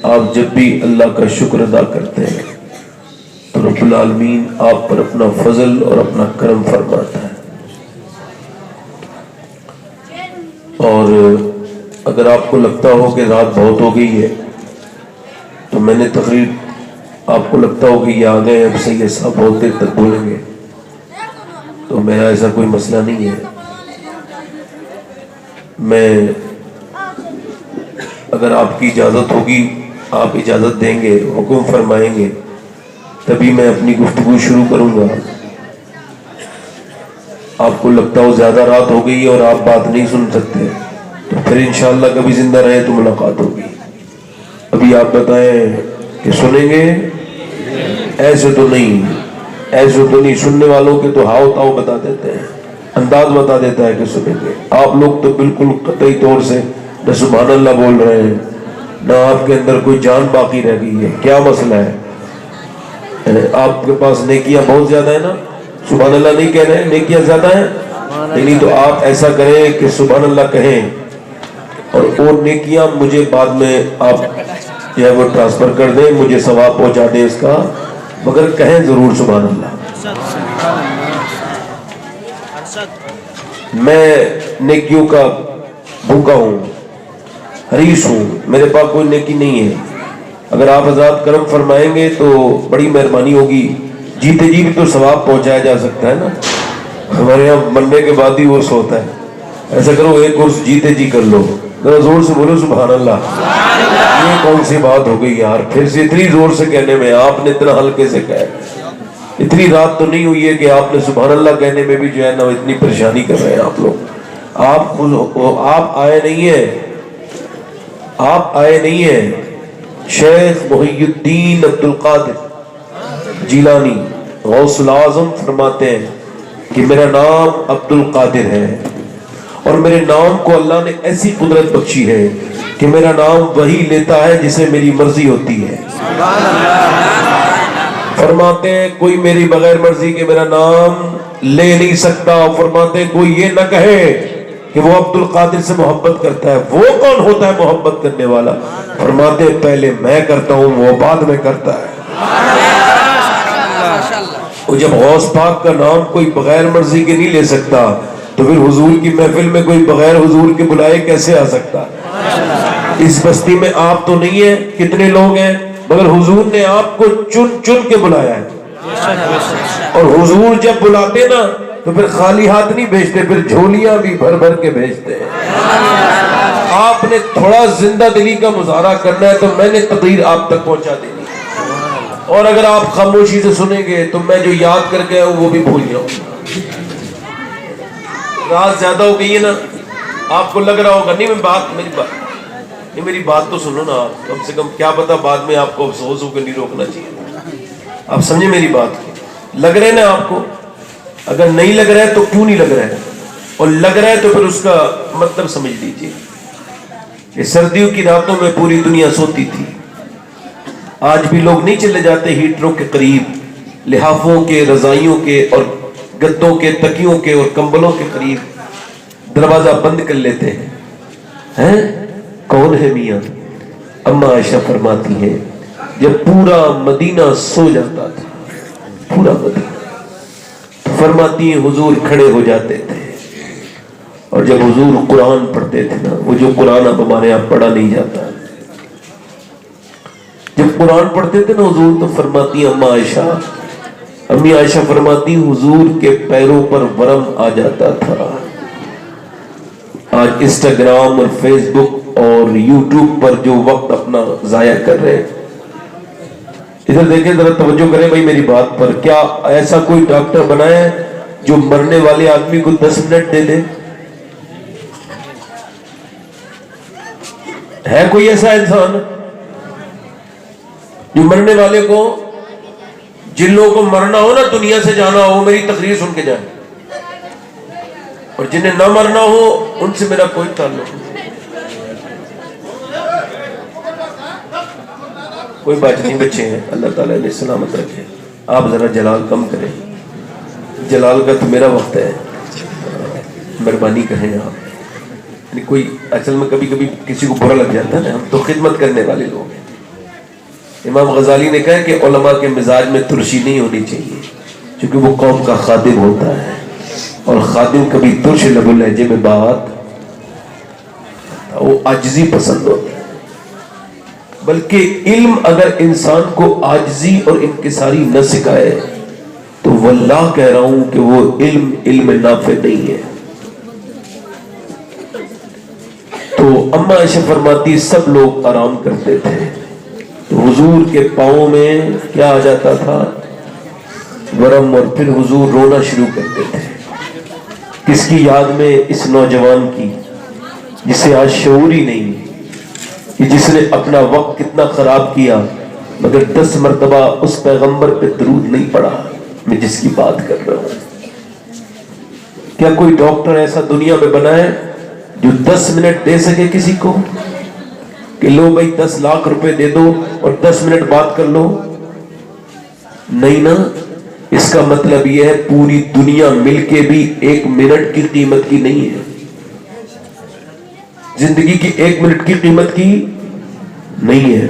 آپ جب بھی اللہ کا شکر ادا کرتے ہیں تو رب العالمین آپ پر اپنا فضل اور اپنا کرم فرماتا ہے. اور اگر آپ کو لگتا ہو کہ رات بہت ہو گئی ہے تو میں نے تقریر آپ کو لگتا ہو کہ یہ آ گئے اب سید صاحب بہت دیر تک بولیں گے، تو میرا ایسا کوئی مسئلہ نہیں ہے. میں اگر آپ کی اجازت ہوگی، آپ اجازت دیں گے، حکم فرمائیں گے، تبھی میں اپنی گفتگو شروع کروں گا. آپ کو لگتا ہو زیادہ رات ہو گئی اور آپ بات نہیں سن سکتے تو پھر انشاءاللہ کبھی زندہ رہے تو ملاقات ہوگی. ابھی آپ بتائیں کہ سنیں گے؟ ایسے تو نہیں، سننے والوں کے تو ہاؤ تاؤ بتا دیتے ہیں، انداز بتا دیتا ہے کہ سنیں گے. آپ لوگ تو بالکل قطعی طور سے نہ سبحان اللہ بول رہے ہیں، نہ آپ کے اندر کوئی جان باقی رہ گئی ہے. کیا مسئلہ ہے؟ آپ کے پاس نیکیاں بہت زیادہ ہیں نا؟ سبحان اللہ نہیں کہہ رہے ہیں، نیکیاں زیادہ ہیں؟ نہیں تو آپ ایسا کریں کہ سبحان اللہ کہیں اور وہ نیکیاں مجھے بعد میں آپ جو ہے وہ ٹرانسفر کر دیں، مجھے ثواب پہنچا دیں اس کا، مگر کہیں ضرور سبحان اللہ. میں نیکیوں کا بھوکا ہوں، حریص ہوں، میرے پاس کوئی نیکی نہیں ہے. اگر آپ حضرات کرم فرمائیں گے تو بڑی مہربانی ہوگی. جیتے جی بھی تو ثواب پہنچایا جا سکتا ہے نا. ہمارے یہاں مرنے کے بعد ہی عرس ہوتا ہے. ایسا کرو ایک عرس جیتے جی کر لو، ذرا زور سے بولو سبحان اللہ. یہ کون سی بات ہو گئی یار، پھر سے اتنی زور سے کہنے میں، آپ نے اتنا ہلکے سے کہا. اتنی رات تو نہیں ہوئی ہے کہ آپ نے سبحان اللہ کہنے میں بھی جو ہے نا اتنی پریشانی کر رہے ہیں آپ لوگ. آپ آئے نہیں ہیں. شیخ محی الدین عبد القادر جیلانی غوث العظم فرماتے ہیں کہ میرا نام عبد القادر ہے اور میرے نام کو اللہ نے ایسی قدرت بخشی ہے کہ میرا نام وہی لیتا ہے جسے میری مرضی ہوتی ہے. فرماتے ہیں کوئی میری بغیر مرضی کے میرا نام لے نہیں سکتا. فرماتے ہیں کوئی یہ نہ کہے کہ وہ عبد القادر سے محبت کرتا ہے. وہ کون ہوتا ہے محبت کرنے والا؟ فرماتے ہیں پہلے میں کرتا ہوں، وہ بعد میں کرتا ہے. اور جب غوث پاک کا نام کوئی بغیر مرضی کے نہیں لے سکتا تو پھر حضور کی محفل میں کوئی بغیر حضور کے بلائے کیسے آ سکتا؟ اس بستی میں آپ تو نہیں ہیں، کتنے لوگ ہیں، مگر حضور نے آپ کو چن چن کے بلایا ہے. اور حضور جب بلاتے نا تو پھر خالی ہاتھ نہیں بھیجتے، پھر جھولیاں بھی بھر بھر کے بھیجتے ہیں. آپ نے تھوڑا زندہ دلی کا مظاہرہ کرنا ہے تو میں نے تقریر آپ تک پہنچا دینی. اور اگر آپ خاموشی سے سنیں گے تو میں جو یاد کر کے آؤں وہ بھی بھول جاؤں. رات زیادہ ہو گئی ہے نا، آپ کو لگ رہا ہوگا نہیں میری بات تو سنو نا. آپ کم سے کم کیا پتا بعد میں آپ کو افسوس ہو کے نہیں روکنا چاہیے. آپ سمجھیں میری بات؟ لگ رہے نا آپ کو؟ اگر نہیں لگ رہا ہے تو کیوں نہیں لگ رہا ہے، اور لگ رہا ہے تو پھر اس کا مطلب سمجھ لیجیے. کہ سردیوں کی راتوں میں پوری دنیا سوتی تھی. آج بھی لوگ نہیں چلے جاتے ہیٹروں کے قریب، لحافوں کے، رضائیوں کے اور گدوں کے، تکیوں کے اور کمبلوں کے قریب دروازہ بند کر لیتے ہیں. کون ہے میاں؟ اما عائشہ فرماتی ہے جب پورا مدینہ سو جاتا تھا، پورا مدینہ، فرماتی ہیں حضور کھڑے ہو جاتے تھے اور جب حضور قرآن پڑھتے تھے نا، وہ جو قرآن اب ہمارے یہاں پڑھا نہیں جاتا، جب قرآن پڑھتے تھے نا حضور، تو فرماتی ہیں امی عائشہ فرماتی حضور کے پیروں پر ورم آ جاتا تھا. آج انسٹاگرام اور فیس بک اور یوٹیوب پر جو وقت اپنا ضائع کر رہے ہیں، ادھر دیکھیں ذرا توجہ کریں بھائی میری بات پر. کیا ایسا کوئی ڈاکٹر بنا ہے جو مرنے والے آدمی کو 10 منٹ دے دے؟ ہے کوئی ایسا انسان جو مرنے والے کو، جن لوگوں کو مرنا ہو نا، دنیا سے جانا ہو، میری تقریر سن کے جائیں، اور جنہیں نہ مرنا ہو ان سے میرا کوئی تعلق نہیں. کوئی بات نہیں، بچے ہیں، اللہ تعالیٰ نے سلامت رکھے. آپ ذرا جلال کم کریں، جلال کا تو میرا وقت ہے، مہربانی کریں آپ. کوئی اصل میں کبھی کبھی کسی کو برا لگ جاتا ہے نا، ہم تو خدمت کرنے والے لوگ ہیں. امام غزالی نے کہا کہ علماء کے مزاج میں ترشی نہیں ہونی چاہیے، کیونکہ وہ قوم کا خادم ہوتا ہے، اور خادم کبھی ترش لب و لہجے میں بات، وہ عاجزی پسند ہوتا ہے۔ بلکہ علم اگر انسان کو عاجزی اور انکساری نہ سکھائے تو واللہ کہہ رہا ہوں کہ وہ علم نافع نہیں ہے۔ تو اما عائشہ فرماتی سب لوگ آرام کرتے تھے تو حضور کے پاؤں میں کیا آ جاتا تھا؟ ورم، اور پھر حضور رونا شروع کرتے تھے۔ کس کی یاد میں؟ اس نوجوان کی جسے آج شعور ہی نہیں کہ جس نے اپنا وقت کتنا خراب کیا، مگر 10 مرتبہ اس پیغمبر پہ درود نہیں پڑا میں جس کی بات کر رہا ہوں۔ کیا کوئی ڈاکٹر ایسا دنیا میں بنا ہے جو 10 منٹ دے سکے کسی کو کہ لو بھائی 10 لاکھ روپے دے دو اور 10 منٹ بات کر لو؟ نہیں نا۔ اس کا مطلب یہ ہے پوری دنیا مل کے بھی 1 منٹ کی قیمت کی نہیں ہے، زندگی کی 1 منٹ کی قیمت کی نہیں ہے۔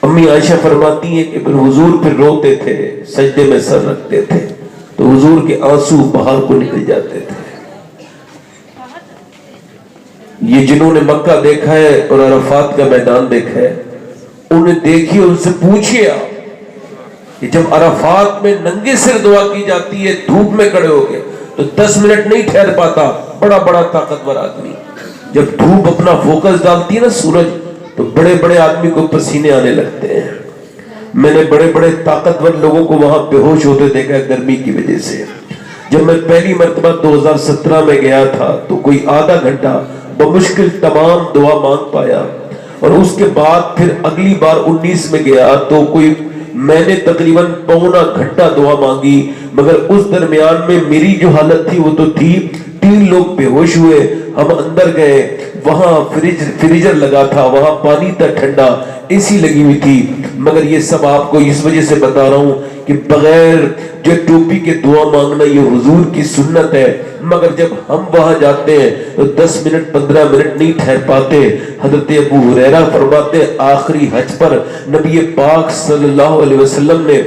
امی عائشہ فرماتی ہیں کہ پھر حضور پھر روتے تھے، سجدے میں سر رکھتے تھے تو حضور کے آنسو باہر کو نکل جاتے تھے۔ یہ جنہوں نے مکہ دیکھا ہے اور عرفات کا میدان دیکھا ہے، انہیں دیکھیے، ان سے پوچھئے آپ کہ جب عرفات میں ننگے سر دعا کی جاتی ہے، دھوپ میں کھڑے ہو گئے تو 10 منٹ نہیں ٹھہر پاتا بڑا بڑا طاقتور آدمی۔ جب دھوپ اپنا فوکس ڈالتی ہے نا سورج، تو بڑے بڑے آدمی کو پسینے آنے لگتے ہیں۔ میں نے بڑے بڑے طاقتور لوگوں کو وہاں بے ہوش ہوتے دیکھا ہے گرمی کی وجہ سے۔ جب میں پہلی مرتبہ 2017 میں گیا تھا تو کوئی آدھا گھنٹہ بمشکل تمام دعا مانگ پایا، اور اس کے بعد پھر اگلی بار 19 میں گیا تو میں نے تقریباً پونا گھنٹہ دعا مانگی، مگر اس درمیان میں میری جو حالت تھی وہ تو تھی 3 لوگ بے ہوش ہوئے، ہم اندر گئے، وہاں فریجر لگا تھا، وہاں پانی تھا ٹھنڈا، اے سی لگی ہوئی تھی، مگر یہ سب آپ کو اس وجہ سے بتا رہا ہوں کہ بغیر جو ٹوپی کے دعا مانگنا یہ حضور کی سنت ہے، مگر جب ہم وہاں جاتے ہیں تو 10 منٹ 15 منٹ نہیں ٹھہر پاتے۔ حضرت ابو ہریرہ فرماتے آخری حج پر نبی پاک صلی اللہ علیہ وسلم نے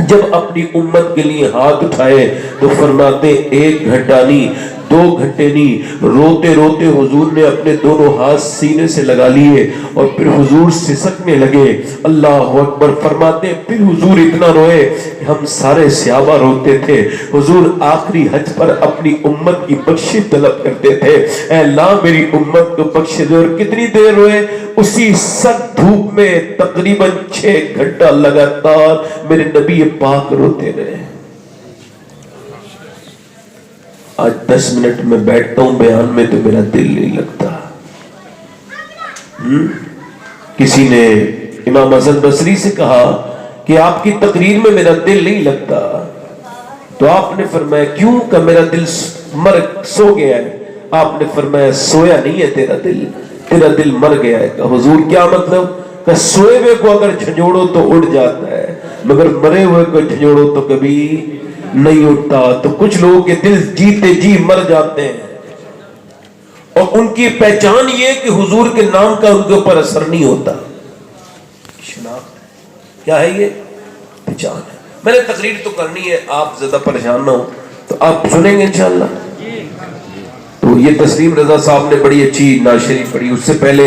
جب اپنی امت کے لیے ہاتھ اٹھائے تو فرماتے 1 گھنٹہ نہیں 2 گھنٹے نہیں، روتے روتے حضور نے اپنے دونوں ہاتھ سینے سے لگا لیے اور پھر حضور سسکنے لگے۔ اللہ اکبر۔ فرماتے پھر حضور اتنا روئے کہ ہم سارے صحابہ روتے تھے۔ حضور آخری حج پر اپنی امت کی بخشش طلب کرتے تھے، اے اللہ میری امت کو بخش دے، اور کتنی دیر روئے؟ اسی سخت دھوپ میں تقریباً 6 گھنٹہ لگاتار میرے نبی پاک روتے رہے۔ آج 10 منٹ میں بیٹھتا ہوں بیان میں تو میرا دل نہیں لگتا۔ کسی نے امام حسن بصری سے کہا کہ آپ کی تقریر میں میرا دل نہیں لگتا، تو آپ نے فرمایا کیوں؟ کہ میرا دل سو گیا ہے۔ آپ نے فرمایا سویا نہیں ہے تیرا دل مر گیا ہے۔ کہ حضور کیا مطلب؟ کہ سوئے ہوئے کو اگر جھنجھوڑو تو اڑ جاتا ہے، مگر مرے ہوئے کو جھنجھوڑو تو کبھی نہیں اٹھتا۔ تو کچھ لوگوں کے دل جیتے جی مر جاتے ہیں، اور ان کی پہچان یہ کہ حضور کے نام کا ان کے اوپر اثر نہیں ہوتا۔ شناخت کیا ہے؟ یہ پہچان ہے۔ میں نے تقریر تو کرنی ہے، آپ زیادہ پریشان نہ ہو تو آپ سنیں گے انشاءاللہ۔ تو یہ تسلیم رضا صاحب نے بڑی اچھی نعت شریف پڑھی۔ اس سے پہلے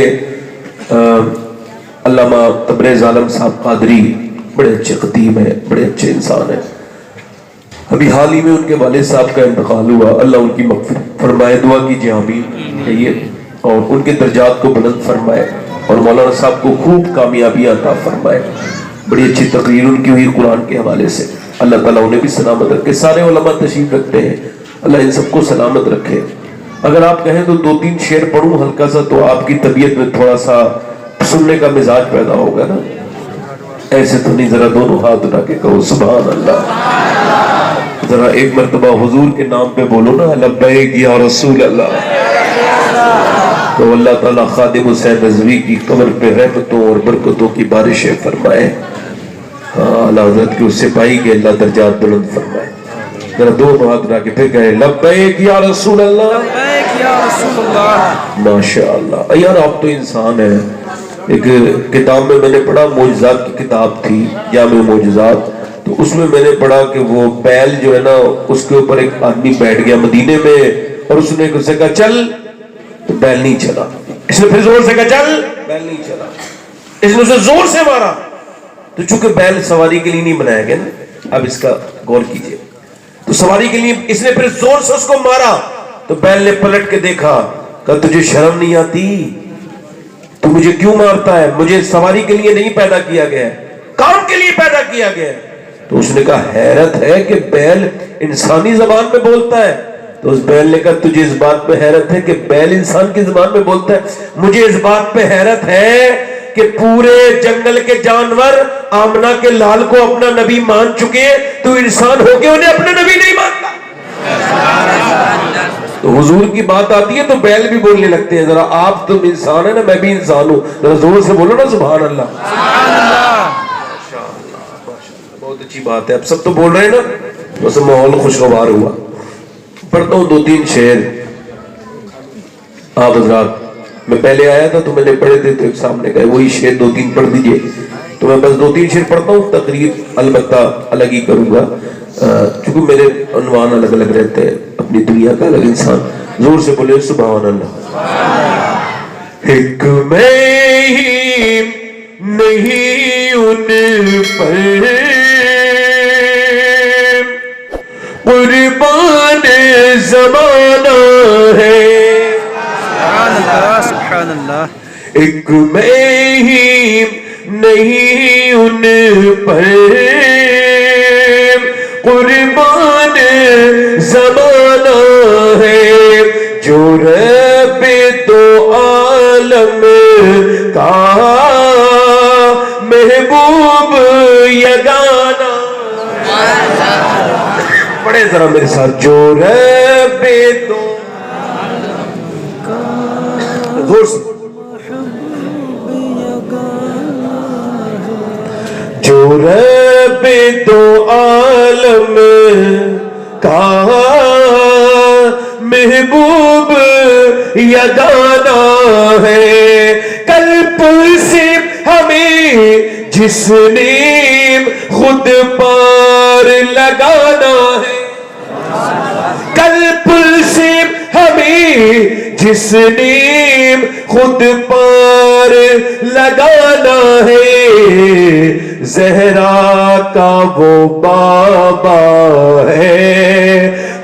علامہ تبریز عالم صاحب قادری بڑے اچھے خطیب ہیں، بڑے اچھے انسان ہیں۔ ابھی حال ہی میں ان کے والد صاحب کا انتقال ہوا، اللہ ان کی مغفرت فرمائے، دعا کیجیے آمین، اور ان کے درجات کو بلند فرمائے، اور مولانا صاحب کو خوب کامیابی عطا فرمائے۔ بڑی اچھی تقریر ان کی ہوئی قرآن کے حوالے سے، اللہ تعالیٰ انہیں بھی سلامت رکھے۔ سارے علماء تشریف رکھتے ہیں، اللہ ان سب کو سلامت رکھے۔ اگر آپ کہیں تو 2-3 شعر پڑھوں ہلکا سا، تو آپ کی طبیعت میں تھوڑا سا سننے کا مزاج پیدا ہوگا نا۔ ایسے تو نہیں، ذرا دونوں ہاتھ اٹھا کے کہو سبحان اللہ، ذرا ایک مرتبہ حضور کے نام پہ بولو نا، لبیک یا رسول اللہ۔ تو اللہ تعالیٰ خادم حسین رضوی کی قبر پہ رحمتوں اور برکتوں کی بارشیں فرمائے۔ اللہ حضرت کے اس سپاہی کے اللہ درجات بلند فرمائے۔ ذرا دو ہاتھ اٹھا کے پھر کہے لبیک یا رسول اللہ، لبیک یا رسول اللہ۔ ماشاءاللہ یار آپ تو انسان ہیں، ایک کتاب میں نے پڑھا، معجزات کی کتاب تھی، جامع معجزات، تو اس میں نے پڑھا کہ وہ بیل جو ہے نا اس کے اوپر ایک آدمی بیٹھ گیا مدینے میں، اور اس نے اسے کہا چل، تو بیل نہیں چلا۔ اس نے پھر زور سے کہا چل، بیل نہیں چلا۔ اس نے اسے زور سے مارا، تو چونکہ بیل سواری کے لیے نہیں بنایا گیا نا، اب اس کا غور کیجئے، تو سواری کے لیے اس نے پھر زور سے اس کو مارا، تو بیل نے پلٹ کے دیکھا، کہا تجھے شرم نہیں آتی؟ تو مجھے کیوں مارتا ہے؟ مجھے سواری کے لیے نہیں پیدا کیا گیا ہے، کام کے لیے پیدا کیا گیا ہے۔ تو اس نے کہا حیرت ہے کہ بیل انسانی زبان میں بولتا ہے۔ تو اس بیل نے کہا تجھے اس بات پہ حیرت ہے کہ بیل انسان کی زبان میں بولتا ہے؟ مجھے اس بات پہ حیرت ہے کہ پورے جنگل کے جانور آمنہ کے لال کو اپنا نبی مان چکے ہیں، تو انسان ہو کے انہیں اپنا نبی نہیں مانتا۔ تو حضور کی بات آتی ہے تو بیل بھی بولنے لگتے ہیں، ذرا آپ تم انسان ہے نا، میں بھی انسان ہوں، ذرا زور سے بولو نا سبحان اللہ۔ بہت اچھی بات ہے، اب سب تو بول رہے ہیں نا، بس ماحول خوشگوار ہوا۔ پڑھتا ہوں 2-3 شعر آپ حضرات، میں پہلے آیا تھا تو میں نے پڑھے تھے، تو ایک سامنے گئے وہی شعر 2-3 پڑھ دیجئے، تو میں بس 2-3 شعر پڑھتا ہوں، تقریر البتہ الگ ہی کروں گا، چونکہ میرے عنوان الگ الگ رہتے ہیں، اپنی دنیا کا الگ انسان۔ زور سے بولے سبحان اللہ۔ ایک میں ہی نہیں ان پر قربان زمانہ ہے، سبحان اللہ۔ ایک میں ہی نہیں ان پر قربان زمانہ ہے، جو رب تو عالم کا محبوب یگانہ۔ پڑھیں ذرا میرے ساتھ، جو رب تو زور سے، جو رب تو عالم کا محبوب یگانہ ہے، قلب سے ہمیں جس نے خود پار لگانا ہے، قلب سے ہمیں جس نے خود پار لگانا ہے، زہرا کا وہ بابا ہے،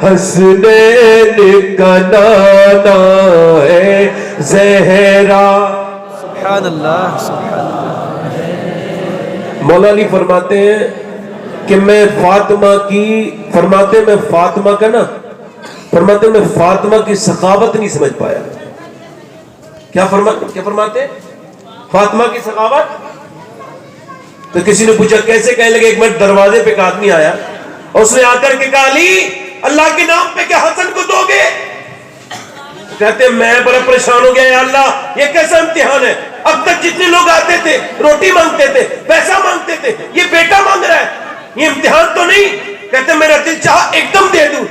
حسنین کا نانا ہے، زہرا۔ سبحان اللہ، سبحان اللہ۔ مولا علی فرماتے ہیں کہ میں فاطمہ کی، فرماتے میں فاطمہ کا نا، فرماتے میں فاطمہ کی سخاوت نہیں سمجھ پایا۔ کیا فرماتے؟ فاطمہ کی سخاوت۔ تو کسی نے پوچھا کیسے؟ کہنے لگے ایک منٹ دروازے پہ ایک آدمی آیا اور اس نے آ کر کے کہا علی اللہ کے نام پہ کیا حسن کو دو گے؟ کہتے میں بڑا پریشان ہو گیا، یا اللہ یہ کیسا امتحان ہے؟ اب تک جتنے لوگ آتے تھے روٹی مانگتے تھے، پیسہ مانگتے تھے، یہ بیٹا مانگ رہا ہے، یہ امتحان تو نہیں؟ کہتے میرا دل چاہا ایک دم دے دوں۔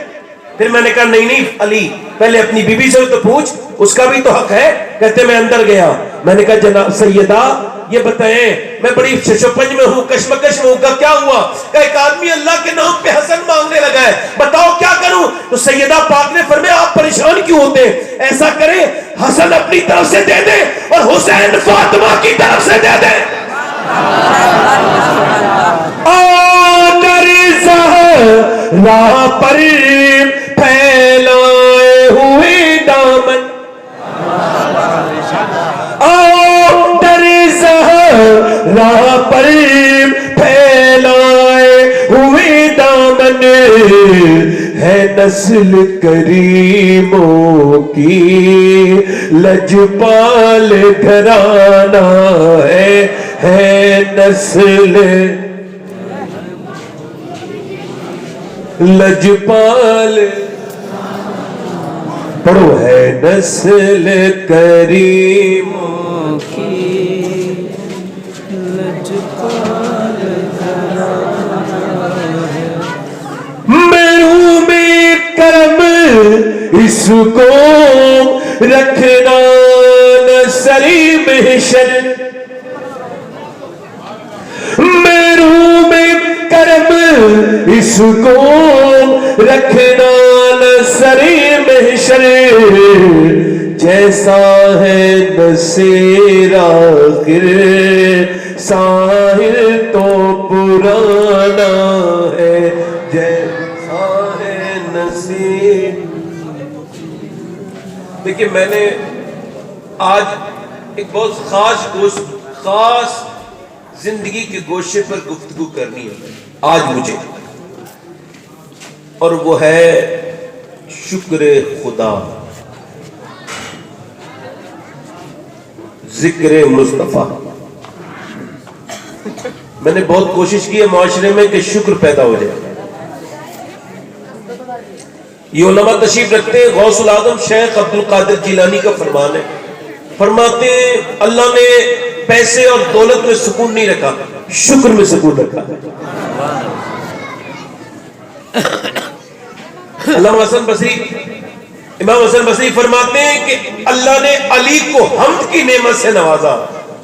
پھر میں نے کہا نہیں علی، پہلے اپنی بیوی بی سے تو پوچھ، اس کا بھی تو حق ہے۔ کہتے میں اندر گیا، میں نے کہا جناب سیدہ یہ بتائیں، میں بڑی ششپنج میں ہوں، کشمکش میں ہوں، کیا ہوا؟ کہ ایک آدمی اللہ کے نام پہ حسن مانگنے لگا ہے، بتاؤ کیا کروں؟ تو سیدہ پاک نے فرمایا آپ پریشان کیوں ہوتے ہیں؟ ایسا کریں حسن اپنی طرف سے دے دیں اور حسین فاطمہ کی طرف سے دے دیں۔ راہ پر پھیلائے ہوئے دامن، در زہرا پر پھیلائے ہوئے دامن، ہے نسل کریموں کی لجپال گھرانہ ہے نسل لجپال، پڑھو ہے نسل کریموں کی لجپال محروم کرم اس کو رکھنا نہ سری محشر، اس کو رکھنا نظر محشر جیسا ہے نصیر آخر ساحر تو پرانا ہے جیسا ہے نصیر. دیکھیں میں نے آج ایک بہت خاص زندگی کے گوشے پر گفتگو کرنی ہے آج مجھے, اور وہ ہے شکر خدا, ذکر مصطفیٰ. میں نے بہت کوشش کی ہے معاشرے میں کہ شکر پیدا ہو جائے. یہ علماء تشریف رکھتے ہیں, غوث العظم شیخ عبد القادر جیلانی کا فرمان ہے, فرماتے ہیں اللہ نے پیسے اور دولت میں سکون نہیں رکھا, شکر میں سکون رکھا. امام حسن بصری فرماتے ہیں کہ اللہ نے علی کو حمد کی نعمت سے نوازا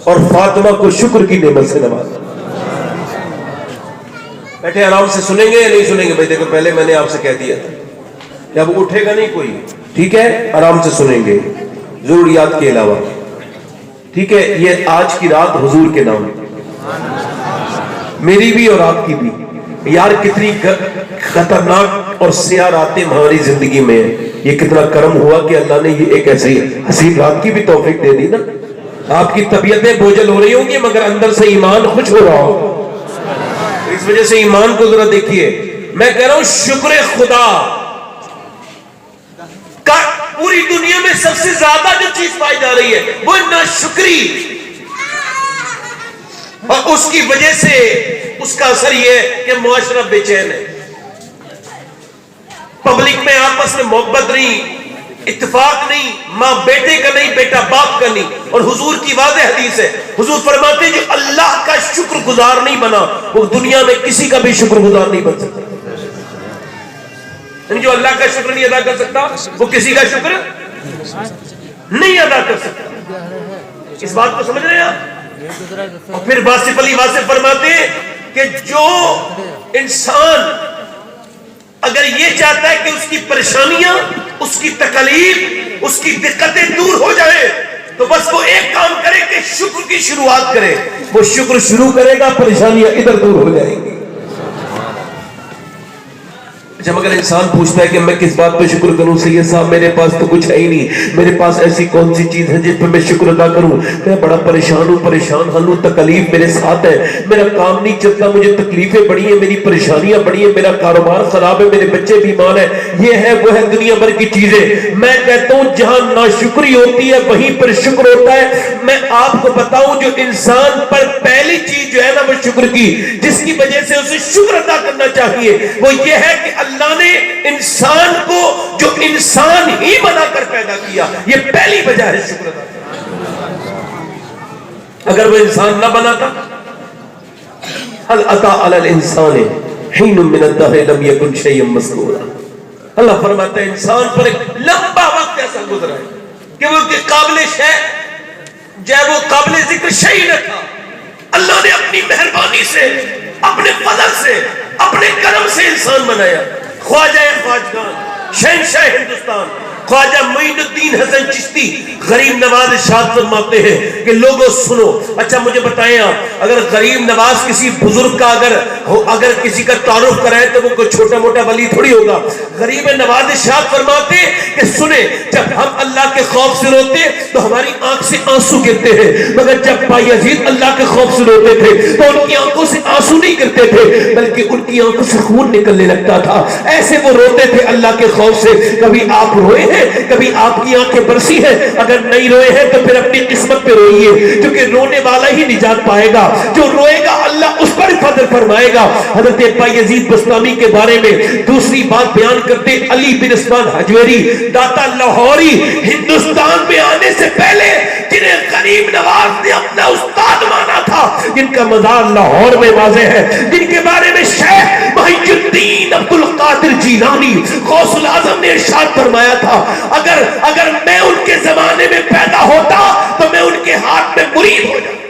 اور فاطمہ کو شکر کی نعمت سے نوازا. بیٹھے آرام سے سنیں گے یا نہیں سنیں گے؟ بھائی دیکھو پہلے میں نے آپ سے کہہ دیا تھا کہ اب اٹھے گا نہیں کوئی, ٹھیک ہے؟ آرام سے سنیں گے ضروریات کے علاوہ, ٹھیک ہے؟ یہ آج کی رات حضور کے نام, میری بھی اور آپ کی بھی. یار کتنی خطرناک اور سیاہ راتیں ہماری زندگی میں ہیں. یہ کتنا کرم ہوا کہ اللہ نے یہ ایک ایسی حسین رات کی بھی توفیق دے دی نا. آپ کی طبیعتیں بوجھل ہو رہی ہوں گی مگر اندر سے ایمان خوش ہو رہا ہو. اس وجہ سے ایمان کو ذرا دیکھیے. میں کہہ رہا ہوں شکر خدا کا پوری دنیا میں سب سے زیادہ جو چیز پائی جا رہی ہے وہ ناشکری, اور اس کی وجہ سے اس کا اثر یہ ہے کہ معاشرہ بے چین ہے. پبلک میں آپس میں محبت نہیں, اتفاق نہیں, ماں بیٹے کا نہیں, بیٹا باپ کا نہیں. اور حضور کی واضح حدیث ہے, حضور فرماتے ہیں جو اللہ کا شکر گزار نہیں بنا وہ دنیا میں کسی کا بھی شکر گزار نہیں بن سکتا. جو اللہ کا شکر نہیں ادا کر سکتا وہ کسی کا شکر نہیں ادا کر سکتا. اس بات کو سمجھ رہے ہیں آپ؟ پھر واصف علی واصف فرماتے ہیں کہ جو انسان اگر یہ چاہتا ہے کہ اس کی پریشانیاں, اس کی تکلیف, اس کی دقتیں دور ہو جائیں تو بس وہ ایک کام کرے کہ شکر کی شروعات کرے. وہ شکر شروع کرے گا پریشانیاں ادھر دور ہو جائیں گی. جب اگر انسان پوچھتا ہے کہ میں کس بات پہ شکر کروں, سید صاحب میرے پاس تو کچھ ہے ہی نہیں, میرے پاس ایسی کون سی چیز ہے جس پہ میں شکر ادا کروں, میں بڑا پریشان ہوں, پریشان حال ہوں, تکلیف میرے ساتھ ہے, میرا کام نہیں چلتا, مجھے تکلیفیں بڑی ہیں, میری پریشانیاں بڑی ہیں, میرا کاروبار خراب ہے, میرے بچے بیمار ہیں, یہ ہے وہ ہے دنیا بھر کی چیزیں. میں کہتا ہوں جہاں ناشکری ہوتی ہے وہیں پر شکر ہوتا ہے. میں آپ کو بتاؤں جو انسان پر پہلی چیز جو ہے نا وہ شکر کی, جس کی وجہ سے اسے شکر ادا کرنا چاہیے وہ یہ ہے کہ اللہ نے انسان کو جو انسان ہی بنا کر پیدا کیا, یہ پہلی وجہ ہے شکر ادا کرنا. اگر وہ انسان نہ بناتا, هل اتى على الانسان حين من الدهر لم يكن شيئا مذكورا. اللہ فرماتا ہے انسان پر ایک لمبا وقت ایسا گزرا ہے کہ وہ کے قابل شے جب وہ قابل ذکر شے نہ تھا. اللہ نے اپنی مہربانی سے, اپنے فضل سے, اپنے کرم سے انسان بنایا. خواجہ خواجگان, شہنشاہ ہندوستان خواجہ معین الدین حسن چشتی غریب نواز ارشاد فرماتے ہیں کہ لوگوں سنو. اچھا مجھے بتائیں آپ, اگر غریب نواز کسی بزرگ کا اگر کسی کا تعارف کرائے تو وہ کوئی چھوٹا موٹا ولی تھوڑی ہوگا. غریب نواز ارشاد فرماتے ہیں کہ سنیں, جب ہم اللہ کے خوف سے روتے تو ہماری آنکھ سے آنسو گرتے ہیں, مگر جب بایزید اللہ کے خوف سے روتے تھے تو ان کی آنکھوں سے آنسو نہیں گرتے تھے بلکہ ان کی آنکھوں سے خون نکلنے لگتا تھا. ایسے وہ روتے تھے اللہ کے خوف سے. کبھی آپ روئے ہیں, کبھی آپ کی آنکھیں برسی ہیں, اگر نہیں روئے ہیں تو پھر اپنی قسمت پہ روئیے, کیونکہ رونے والا ہی نجات پائے گا. جو روئے گا اللہ اس پر فضل فرمائے گا. حضرت بایزید بستامی کے بارے میں دوسری بات بیان کرتے, علی بن عثمان حجویری داتا لاہوری ہندوستان میں آنے سے پہلے جنہیں غریب نواز نے اپنا استاد مانا تھا, جن کا مزار لاہور میں واضح ہے, جن کے بارے میں شیخ محی الدین عبد القادر جیلانی غوث العظم نے ارشاد فرمایا تھا اگر میں ان کے زمانے میں پیدا ہوتا تو میں ان کے ہاتھ میں مرید ہو جاتا.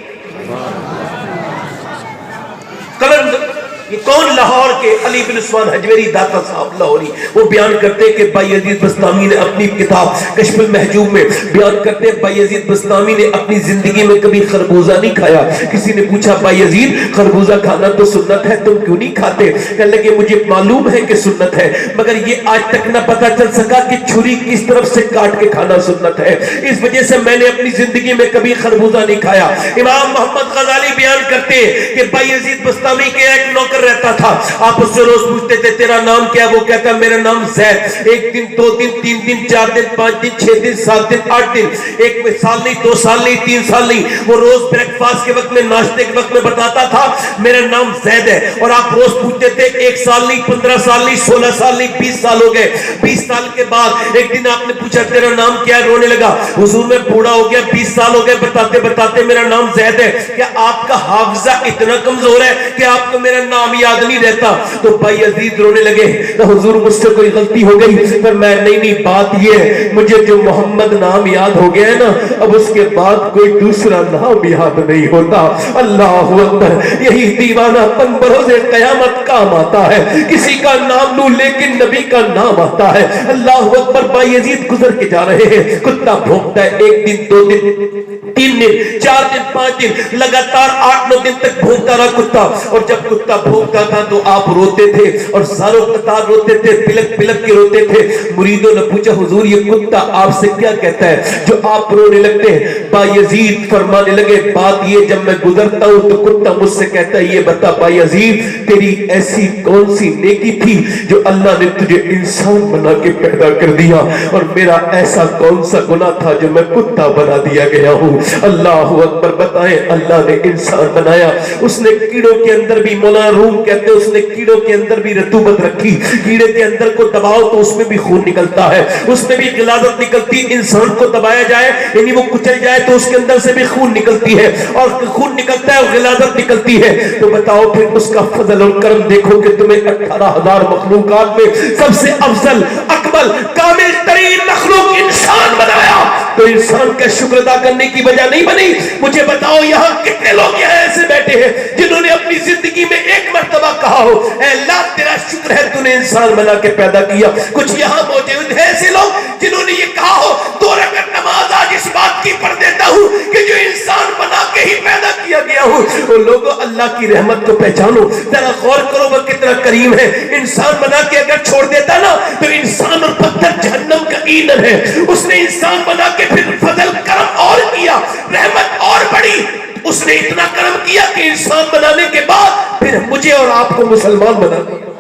یہ کون؟ لاہور کے علی بن عثمان حجویری داتا صاحب لاہوری، وہ بیان کرتے کہ بایزید بستامی نے اپنی کتاب کشف المحجوب میں بیان کرتے بایزید بستامی نے اپنی زندگی میں کبھی خربوزہ نہیں کھایا۔ کسی نے پوچھا بایزید خربوزہ کھانا تو سنت ہے، تم کیوں نہیں کھاتے؟ کہنے لگے مجھے معلوم ہے کہ سنت ہے، مگر یہ آج تک نہ پتہ چل سکا کہ چھری کس طرف سے کاٹ کے کھانا سنت ہے، اس وجہ سے میں نے اپنی زندگی میں کبھی خربوزہ نہیں کھایا۔ امام محمد غزالی بیان کرتے کہ بایزید بستامی کے ایک نوکر رہتا تھا، آپ اس سے روز پوچھتے تھے تیرا نام کیا؟ وہ کہتا میرا نام زید۔ ایک دن، دو دن، تین دن، چار دن، پانچ دن، چھ دن، سات دن، آٹھ دن، ایک سال نہیں، دو سال نہیں، تین سال نہیں، وہ روز بریک فاسٹ کے وقت میں، ناشتے کے وقت میں بتاتا تھا میرا نام زید ہے۔ اور آپ روز پوچھتے تھے ایک سال نہیں، 15 سال نہیں، 16 سال نہیں، 20 سال ہو گئے۔ 20 سال کے بعد ایک دن آپ نے پوچھا تیرا نام کیا ہے؟ رونے لگا، حضور میں بوڑھا ہو گیا، 20 سال ہو گئے بتاتے بتاتے میرا نام زید ہے۔ کیا آپ کا حافظہ اتنا کمزور ہے کہ آپ کو میرا نام یاد نہیں رہتا؟ تو بھائی عزیز رونے لگے، تو حضور مجھ سے کوئی غلطی ہو گئی؟ پر میں نہیں، بات یہ ہے مجھے جو محمد نام یاد ہو گیا ہے نا، اب اس کے بعد کوئی دوسرا نام یاد نہیں ہوتا۔ اللہ اکبر، یہی دیوانہ پن بروز قیامت کام آتا ہے، کسی کا نام لوں لیکن نبی کا نام آتا ہے۔ اللہ اکبر، بھائی عزیز گزر کے جا رہے ہیں، کتا بھونکتا ہے، ایک دن، دو دن، تین دن، چار دن، پانچ دن، لگاتار 8-9 دن تک بھونکتا رہا کتا۔ اور جب کتا بھونکتا تھا تو آپ روتے تھے اور ساروں قطار روتے تھے، پلک پلک کے روتے تھے۔ مریدوں نے پوچھا حضور یہ کتا آپ سے کیا کہتا ہے جو آپ رونے لگتے ہیں؟ بایزید فرمانے لگے بات یہ جب میں گزرتا ہوں تو کتا مجھ سے کہتا ہے یہ بتا بایزید تیری ایسی کون سی نیکی تھی جو اللہ نے تجھے انسان بنا کے پیدا کر دیا، اور میرا ایسا کون سا گناہ تھا جو میں کتا بنا دیا گیا ہوں۔ اللہ اکبر، بتائیں اللہ نے انسان بنایا، اس نے کیڑوں کے اندر بھی، مولانا روم کہتے ہیں اس نے کیڑوں کے اندر بھی رطوبت رکھی، کیڑے کے اندر کو دباؤ تو اس میں بھی خون نکلتا ہے، اس میں بھی غلاظت نکلتی، انسان کو دبایا جائے یعنی وہ کچل جائے تو اس کے اندر سے بھی خون نکلتی ہے، اور خون نکلتا ہے اور غلاظت نکلتی ہے۔ تو بتاؤ پھر اس کا فضل اور کرم دیکھو کہ تمہیں 18,000 مخلوقات میں سب سے افضل، اکمل، کامل ترین مخلوق انسان بنایا، تو انسان کا شکر ادا کرنے کی وجہ نہیں بنی؟ مجھے بتاؤ یہاں کتنے لوگ یہاں ایسے بیٹھے ہیں جنہوں نے اپنی زندگی میں ایک مرتبہ کہا ہو اے اللہ تیرا شکر ہے تو نے انسان بنا کے پیدا کیا؟ کچھ یہاں موجود ہیں ایسے لوگ جنہوں نے یہ کہا ہو 2 رکعت نماز آج اس بات کی پڑھ دیتا ہوں کہ جو انسان بنا کے ہی پیدا کیا گیا ہوں؟ وہ لوگوں اللہ کی رحمت کو پہچانو، ذرا غور کرو وہ کتنا کریم ہے۔ انسان بنا کے اگر چھوڑ دیتا نا تو انسان اور پتھر جہنم کا ایندھن ہے، اس نے انسان بنا کے پھر فضل کرم اور کیا، رحمت اور بڑی، اس نے اتنا کرم کیا کہ انسان بنانے کے بعد پھر مجھے اور آپ کو مسلمان بنا دیا،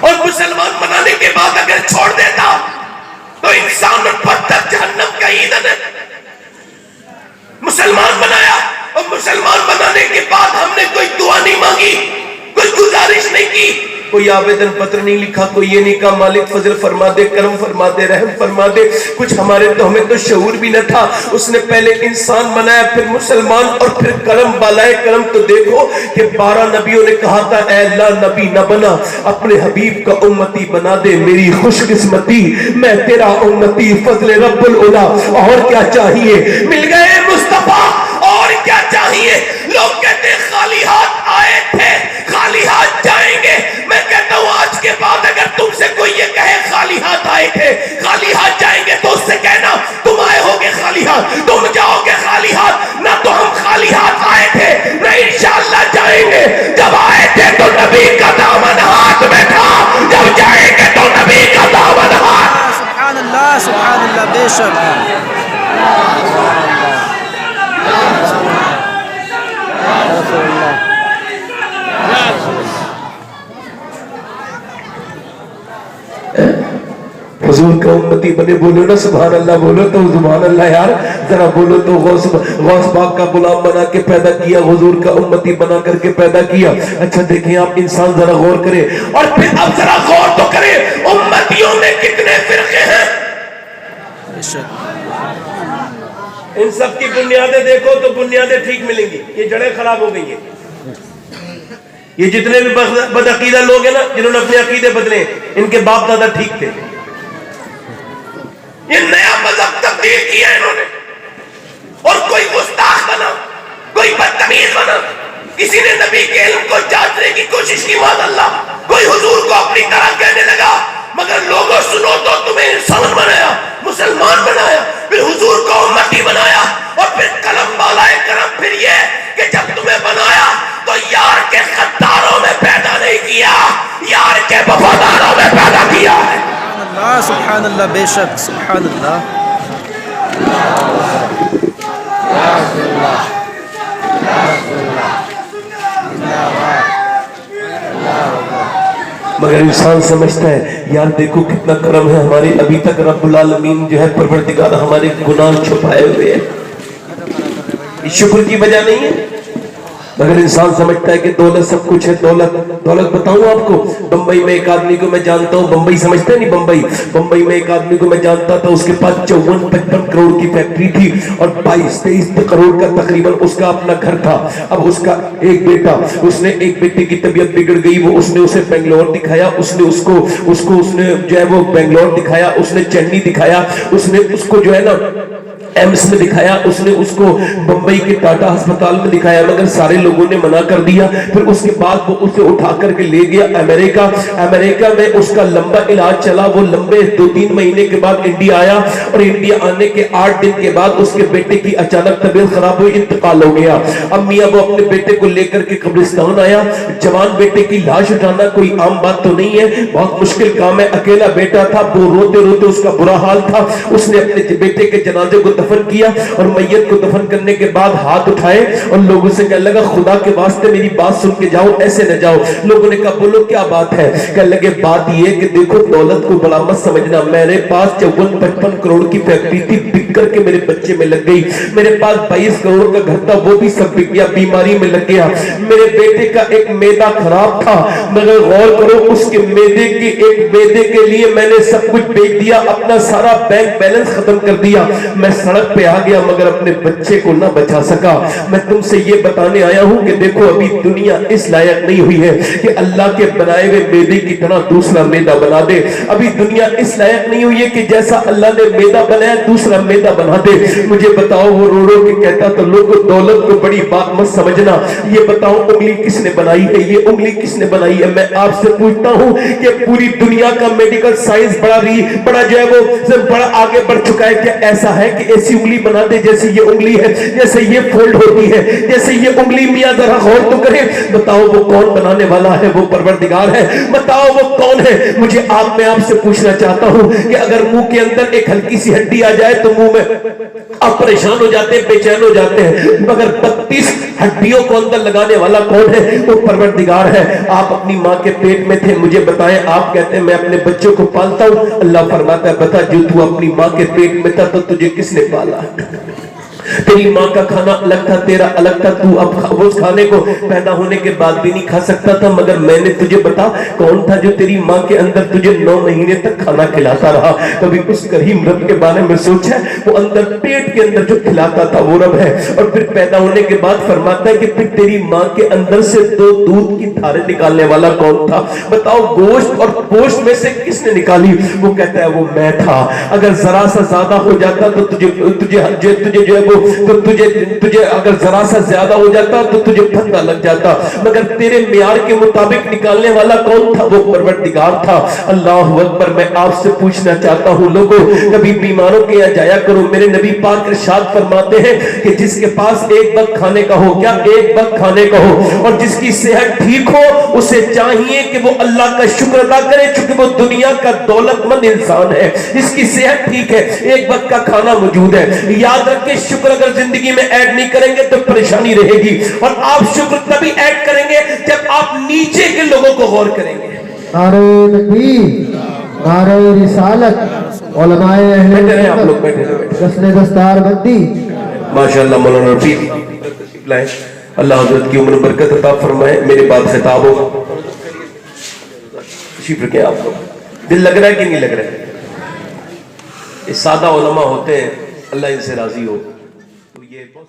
اور مسلمان بنانے کے بعد اگر چھوڑ دیتا تو انسان اور پتھر جہنم کا ایندھن ہے۔ مسلمان بنایا، اور مسلمان بنانے کے بعد ہم نے کوئی دعا نہیں مانگی، کوئی گزارش نہیں کی، کوئی آویدن پتر نہیں لکھا، کوئی یہ نہیں کہا مالک فضل فرما دے، کرم فرما دے، رحم فرما دے، کچھ ہمارے تو ہمیں تو شعور بھی نہ تھا۔ اس نے پہلے انسان بنایا، پھر مسلمان، اور پھر کرم بالائے کرم۔ تو دیکھو کہ 12 نبیوں نے کہا تھا اے اللہ نبی نہ بنا، اپنے حبیب کا امتی بنا دے، میری خوش قسمتی میں تیرا امتی، فضل رب العلا، اور کیا چاہیے؟ مل گئے مصطفیٰ، اور کیا چاہیے؟ لوگ کہتے ہیں خالی ہاتھ آئے تھے خالی ہاتھ جائیں گے، میں کہتا ہوں آج کے بعد اگر تم سے کوئی یہ کہے خالی ہاتھ آئے تھے خالی ہاتھ جائیں گے تو اس سے کہنا تم آئے ہوگے خالی ہاتھ، تم جاؤ گے خالی ہاتھ، نہ تو ہم خالی ہاتھ آئے تھے نہ انشاءاللہ جائیں گے۔ جب آئے تھے تو نبی کا دامن ہاتھ میں تھا، جب جائیں گے تو نبی کا دامن ہاتھ۔ سبحان اللہ، بے شک۔ حضور کا امتی بنے، بولو نا سبحان اللہ، بولو تو سبحان اللہ یار، ذرا بولو تو غوث پاک کا غلام بنا کے پیدا کیا، حضور کا امتی بنا کر کے پیدا کیا۔ اچھا دیکھیں آپ انسان ذرا غور کریں، اور پھر اب ذرا غور تو کریں امتیوں میں کتنے فرقے ہیں۔ ان سب کی بنیادیں دیکھو تو بنیادیں ٹھیک ملیں گی، یہ جڑیں خراب ہو گئی ہیں۔ یہ جتنے بھی بدعقیدہ لوگ ہیں نا جنہوں نے اپنے عقیدے بدلے، ان کے باپ دادا ٹھیک تھے، یہ نیا مذہب تبدیل کیا انہوں نے، اور کوئی گستاخ بنا، کوئی بدتمیز بنا، کسی نے نبی کے علم کو جانچنے کی کوشش کی، معاذ اللہ، کوئی حضور کو اپنی طرح کہنے لگا، مگر لوگوں سنو تو تمہیں انسان بنایا، مسلمان بنایا، پھر حضور کو امتی بنایا، اور پھر قلم بالائے کرم پھر یہ کہ جب تمہیں بنایا تو یار کے غداروں میں پیدا نہیں کیا، یار کے وفاداروں میں پیدا کیا ہے۔ سبحان اللہ، بے شک، سبحان اللہ۔ مگر انسان سمجھتا ہے یار دیکھو کتنا کرم ہے ہمارے، ابھی تک رب العالمین جو ہے پروردگار ہمارے گناہ چھپائے ہوئے ہیں، یہ شکر کی وجہ نہیں ہے۔ مگر انسان سمجھتا ہے کہ دولت سب کچھ ہے، دولت بتاؤں آپ کو، بمبئی میں ایک آدمی کو میں جانتا ہوں، بمبئی سمجھتے نہیں، بمبئی میں ایک آدمی کو میں جانتا تھا، اس کے پاس 54-55 کروڑ کی فیکٹری تھی اور 22-23 کروڑ کا تقریباً اس کا اپنا گھر تھا۔ اب اس کا ایک بیٹا، اس نے ایک بیٹے کی طبیعت بگڑ گئی، وہ اس نے اسے بنگلور دکھایا، اس نے اس نے جو ہے وہ بنگلور دکھایا، اس نے چنئی دکھایا، اس نے اس کو جو ہے نا ایمس میں دکھایا، اس نے اس کو بمبئی کے ٹاٹا ہسپتال میں دکھایا، مگر سارے لوگوں نے منع کر دیا۔ پھر اس کے بعد وہ اسے اٹھا کر کے لے گیا امریکہ میں اس کا لمبا علاج چلا، وہ لمبے 2-3 مہینے کے بعد انڈیا آیا، اور انڈیا آنے کے 8 دن کے بعد اس کے بیٹے کی اچانک طبیعت خراب ہوئی، انتقال ہو گیا۔ اب میاں وہ اپنے بیٹے کو لے کر کے قبرستان آیا، جوان بیٹے کی لاش اٹھانا کوئی عام بات تو نہیں ہے، بہت مشکل کام ہے، اکیلا بیٹا تھا، وہ روتے روتے اس کا برا حال تھا۔ اس نے اپنے بیٹے کے جنازے کو دفن کیا، اور میت کو دفن کرنے کے بعد ہاتھ اٹھائے اور لوگوں سے کہنے لگا خدا کے واسطے میری بات سن کے جاؤ، ایسے نہ جاؤ۔ لوگوں نے کہا بولو کیا بات ہے؟ کہنے لگے بات یہ کہ دیکھو دولت کو بڑا مت سمجھنا، میرے پاس 54-55 کروڑ کی فیکٹری تھی، بک کر کے میرے بچے میں لگ گئی، میرے پاس 22 کروڑ کا گھر تھا، وہ بھی سب بک گیا، بیماری میں لگ گیا، میرے بیٹے کا ایک میدا خراب تھا، مگر غور کرو اس کے میدے کے لیے میں نے سب کچھ بیچ دیا، اپنا سارا بینک بیلنس ختم کر دیا، میں سڑک پہ آ گیا مگر اپنے بچے کو نہ بچا سکا۔ میں تم سے یہ بتانے آیا ہوں کہ دیکھو ابھی دنیا اس لائق نہیں ہوئی ہے کہ اللہ کے بنائے ہوئے میدے کی طرح دوسرا میدا بنا دے، ابھی دنیا اس لائق نہیں ہوئی ہے کہ جیسا اللہ نے میدا بنایا دوسرا میدا بنا دے۔ مجھے بتاؤ، وہ رو رو کے کہتا تو لوگوں دولت کو بڑی بات مت سمجھنا، یہ بتاؤ انگلی کس نے بنائی ہے، یہ انگلی کس نے بنائی ہے؟ میں آپ سے پوچھتا ہوں کہ پوری دنیا کا میڈیکل سائنس بڑا جو ہے وہ بڑا آگے بڑھ چکا ہے، کیا ایسا ہے کہ ایسی انگلی بنا دے جیسے یہ انگلی ہے، جیسے یہ فولڈ ہوتی ہے، جیسے یہ انگلی؟ میاں ذرا غور تو کریں، بتاؤ وہ کون بنانے والا ہے؟ وہ پروردگار ہے، بتاؤ وہ کون ہے؟ میں آپ سے پوچھنا چاہتا ہوں کہ اگر منہ کے اندر ایک ہلکی سی ہڈی آ جائے تو منہ میں آپ پریشان ہو جاتے ہیں، بے چین ہو جاتے ہیں، مگر 32 ہڈیوں کو اندر لگانے والا کون ہے؟ وہ پروردگار ہے۔ آپ اپنی ماں کے پیٹ میں تھے، مجھے بتائیں، آپ کہتے ہیں میں اپنے بچوں کو پالتا ہوں، اللہ فرماتا ہے بتا جو تو اپنی ماں کے پیٹ میں تھا تو تجھے کس نے پالا؟ تیری ماں کا کھانا الگ تھا، تیرا الگ تھا، تو اب اس کھانے کو پیدا ہونے کے بعد بھی نہیں کھا سکتا تھا، مگر میں نے تجھے بتا کون تھا جو تیری ماں کے اندر تجھے 9 مہینے تک کھانا کھلاتا رہا؟ کبھی اس کریم رب کے بارے میں سوچا؟ وہ اندر پیٹ کے اندر جو کھلاتا تھا وہ رب ہے، اور پھر پیدا ہونے کے بعد فرماتا ہے کہ پھر تیری ماں کے اندر سے 2 دودھ کی دھاریں نکالنے والا کون تھا؟ بتاؤ گوشت اور گوشت میں سے کس نے نکالی؟ وہ کہتا ہے وہ میں تھا۔ اگر ذرا سا زیادہ ہو جاتا تو تجھے جو ہے وہ تجھے اگر ذرا سا زیادہ ہو جاتا تو تجھے پتہ لگ جاتا، مگر تیرے معیار کے مطابق نکالنے والا کون تھا؟ وہ پروردگار تھا۔ اللہ اکبر۔ میں آپ سے پوچھنا چاہتا ہوں لوگوں، کبھی بیماروں کے یہاں جایا کرو، میرے نبی پاک ارشاد فرماتے ہیں کہ جس کے پاس ایک وقت کھانے کا ہو، کیا ایک وقت کھانے کا ہو، اور جس کی صحت ٹھیک ہو، اسے چاہیے کہ وہ اللہ کا شکر ادا کرے، چونکہ وہ دنیا کا دولت مند انسان ہے، اس کی صحت ٹھیک ہے، ایک وقت کا کھانا موجود ہے۔ یاد رکھیں شکر اگر زندگی میں ایڈ نہیں کریں گے تو پریشانی رہے گی، اور آپ شکر تبھی ایڈ کریں گے جب آپ نیچے کے لوگوں کو غور کریں گے۔ نعرہ تکبیر، نعرہ رسالت، علماء اہل حسن دستار بندی۔ ماشاءاللہ مولانا رفیق لائیں، اللہ حضرت کی عمر برکت عطا فرمائے۔ میرے بعد خطاب ہو، تشریف رکھیں آپ لوگ۔ دل لگ رہا ہے کہ نہیں لگ رہا ہے؟ یہ سادہ علماء ہوتے ہیں، اللہ ان سے راضی ہو۔ تو یہ بہت